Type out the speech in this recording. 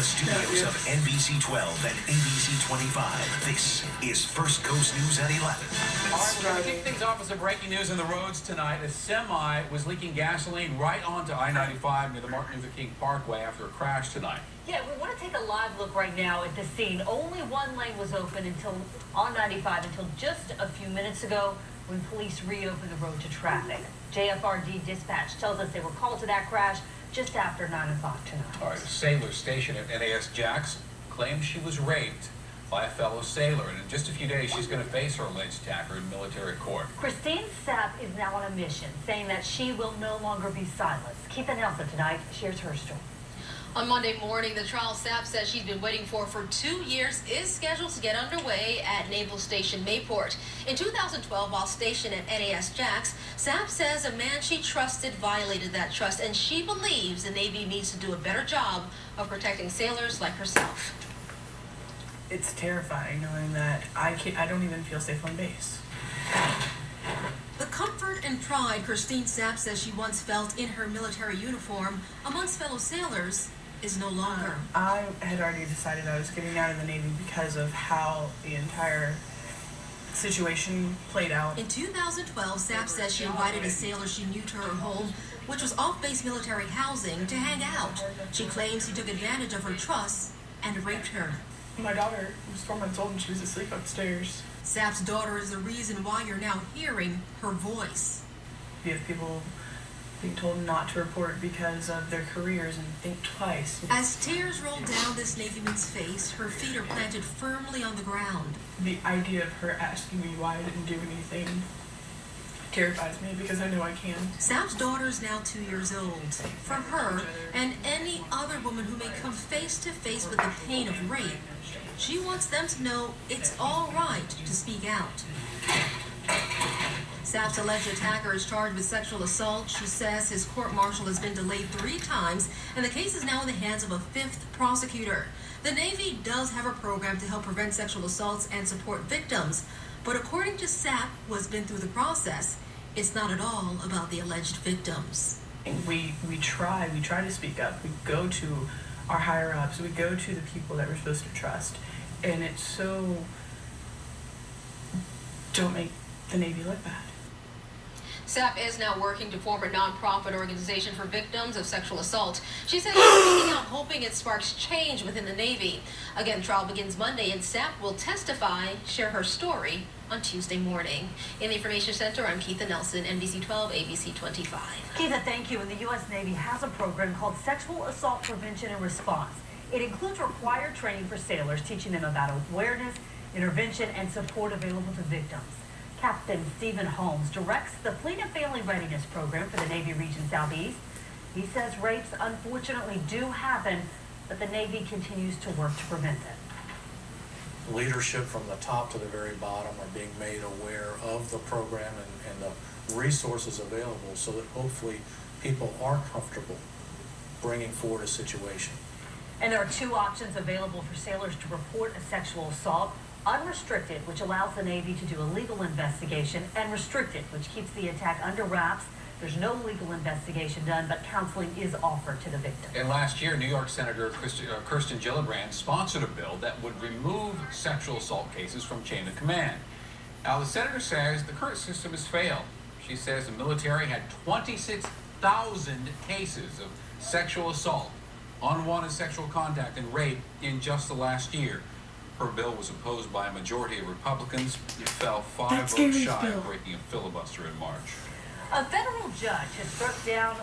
studios of NBC 12 and ABC 25, this is First Coast News at 11. All right, we're going to kick things off with some breaking news on the roads tonight. A semi was leaking gasoline right onto I-95 near the Martin Luther King Parkway after a crash tonight. Yeah, we want to take a live look right now at the scene. Only one lane was open on 95 until just a few minutes ago when police reopened the road to traffic. JFRD dispatch tells us they were called to that crash just after 9 o'clock tonight. All right, a sailor stationed at NAS Jackson claims she was raped by a fellow sailor, and in just a few days she's going to face her alleged attacker in military court. Christine Sapp is now on a mission, saying that she will no longer be silenced. Keitha Nelson tonight shares her story. On Monday morning, the trial Sapp says she's been waiting for 2 years is scheduled to get underway at Naval Station Mayport. In 2012, while stationed at NAS Jax, Sapp says a man she trusted violated that trust, and she believes the Navy needs to do a better job of protecting sailors like herself. It's terrifying knowing that I don't even feel safe on base. The comfort and pride Christine Sapp says she once felt in her military uniform amongst fellow sailors is no longer. I had already decided I was getting out of the Navy because of how the entire situation played out. In 2012, Sapp says she invited a sailor she knew to her home, which was off-base military housing, to hang out. She claims he took advantage of her trust and raped her. My daughter was 4 months old and she was asleep upstairs. Sapp's daughter is the reason why you're now hearing her voice. We have people being told not to report because of their careers and think twice. As tears roll down this Navyman's face, her feet are planted firmly on the ground. The idea of her asking me why I didn't do anything terrifies me because I know I can. Sapp's daughter is now 2 years old. For her and any other woman who may come face to face with the pain of rape, she wants them to know it's all right to speak out. Sapp's alleged attacker is charged with sexual assault. She says his court-martial has been delayed 3 times, and the case is now in the hands of a 5th prosecutor. The Navy does have a program to help prevent sexual assaults and support victims, but according to Sapp, who has been through the process, it's not at all about the alleged victims. We try to speak up. We go to our higher-ups. We go to the people that we're supposed to trust. And it's so, don't make the Navy look bad. Sapp is now working to form a nonprofit organization for victims of sexual assault. She says she's speaking out, hoping it sparks change within the Navy. Again, trial begins Monday, and Sapp will testify, share her story on Tuesday morning. In the Information Center, I'm Keitha Nelson, NBC 12, ABC 25. Keitha, thank you. And the U.S. Navy has a program called Sexual Assault Prevention and Response. It includes required training for sailors, teaching them about awareness, intervention, and support available to victims. Captain Stephen Holmes directs the Fleet and Family Readiness Program for the Navy Region Southeast. He says rapes unfortunately do happen, but the Navy continues to work to prevent them. Leadership from the top to the very bottom are being made aware of the program and the resources available so that hopefully people are comfortable bringing forward a situation. And there are 2 options available for sailors to report a sexual assault: unrestricted, which allows the Navy to do a legal investigation, and restricted, which keeps the attack under wraps. There's no legal investigation done, but counseling is offered to the victim. And last year, New York Senator Kirsten Gillibrand sponsored a bill that would remove sexual assault cases from chain of command. Now, the senator says the current system has failed. She says the military had 26,000 cases of sexual assault, unwanted sexual contact, and rape in just the last year. Her bill was opposed by a majority of Republicans. It fell 5 votes shy of breaking a filibuster in March. A federal judge has struck down